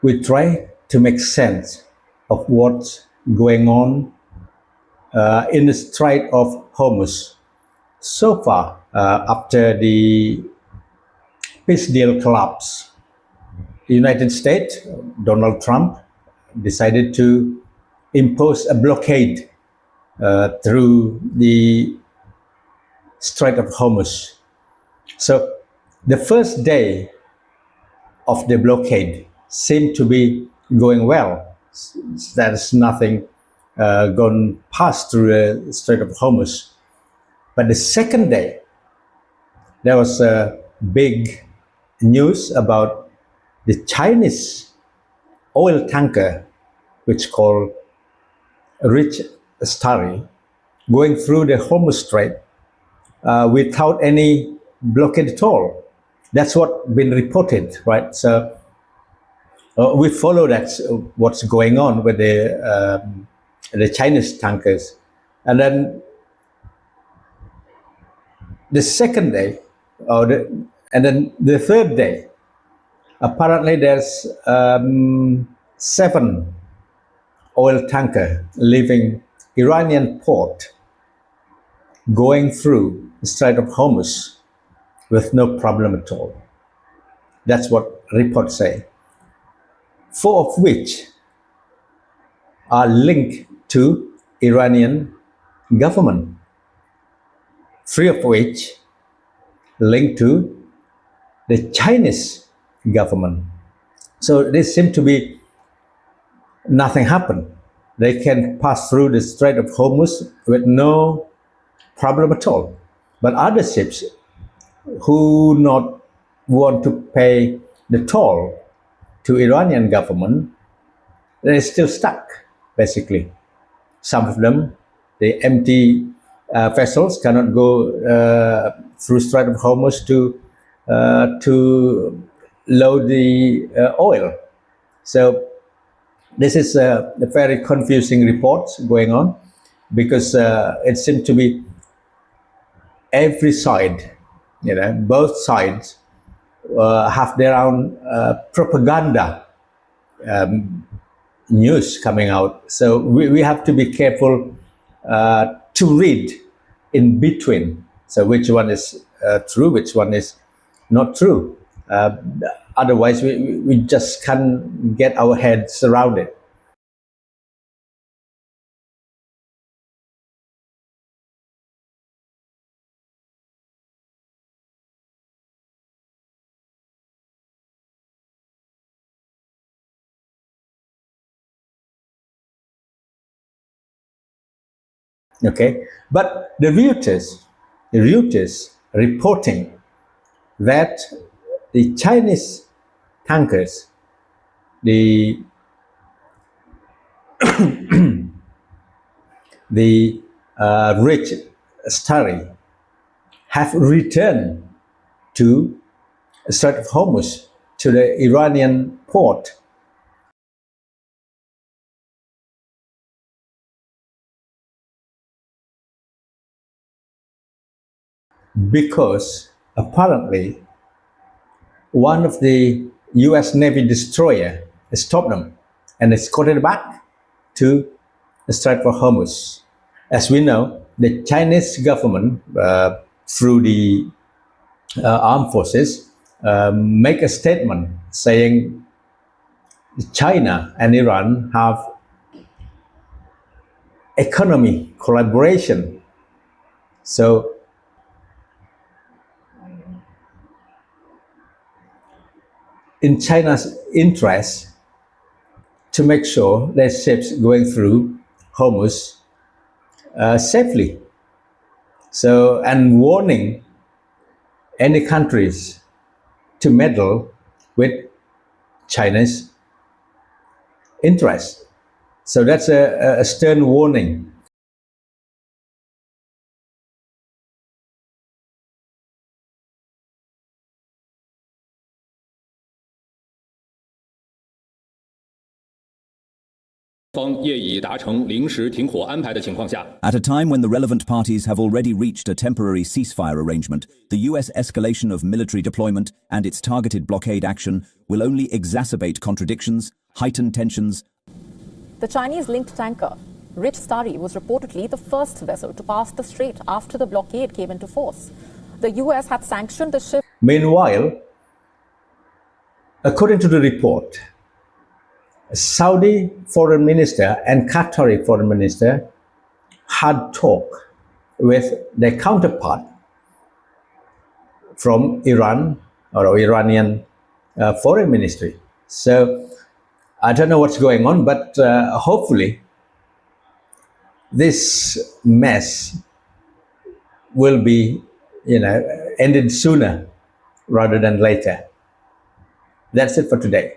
we try to make sense of what's going on in the Strait of Hormuz. So far, after the peace deal collapsed, the United States, Donald Trump, decided to impose a blockade through the Strait of Hormuz. So the first day of the blockade seemed to be going well. There's nothing gone past through the Strait of Hormuz. But the second day, there was a big news about the Chinese oil tanker, which called Rich Starry, going through the Hormuz Strait without any blockade at all. That's what been reported, right? So we follow that what's going on with the Chinese tankers, and then the second day, and then the third day, apparently there's seven oil tanker leaving Iranian port, going through the Strait of Hormuz with no problem at all. That's what reports say. Four of which are linked to Iranian government. Three of which linked to the Chinese government. So there seems to be nothing happened. They can pass through the Strait of Hormuz with no problem at all. But other ships who not want to pay the toll to Iranian government, they're still stuck, basically. Some of them, the empty vessels cannot go through Strait of Hormuz to load the oil. So this is a very confusing report going on, because it seems to be every side, both sides have their own propaganda news coming out. So we have to be careful to read in between. So which one is true, which one is not true. Otherwise, we just can't get our heads around it. Okay, but the Reuters reporting that the Chinese tankers, the Rich Starry, have returned to Strait of Hormuz, to the Iranian port, because apparently one of the US Navy destroyer stopped them and escorted back to the Strait of Hormuz. As we know, the Chinese government, through the armed forces, make a statement saying China and Iran have economy collaboration. So in China's interest to make sure their ships going through Hormuz safely. So, and warning any countries to meddle with China's interest. So that's a stern warning. 方业已达成临时停火安排的情况下 At a time when the relevant parties have already reached a temporary ceasefire arrangement, the US escalation of military deployment and its targeted blockade action will only exacerbate contradictions, heighten tensions. The Chinese-linked tanker Rich Starry was reportedly the first vessel to pass the strait after the blockade came into force. The US had sanctioned the ship. Meanwhile, according to the report, Saudi foreign minister and Qatari foreign minister had talk with their counterpart from Iran or Iranian foreign ministry. So I don't know what's going on, but hopefully this mess will be, ended sooner rather than later. That's it for today.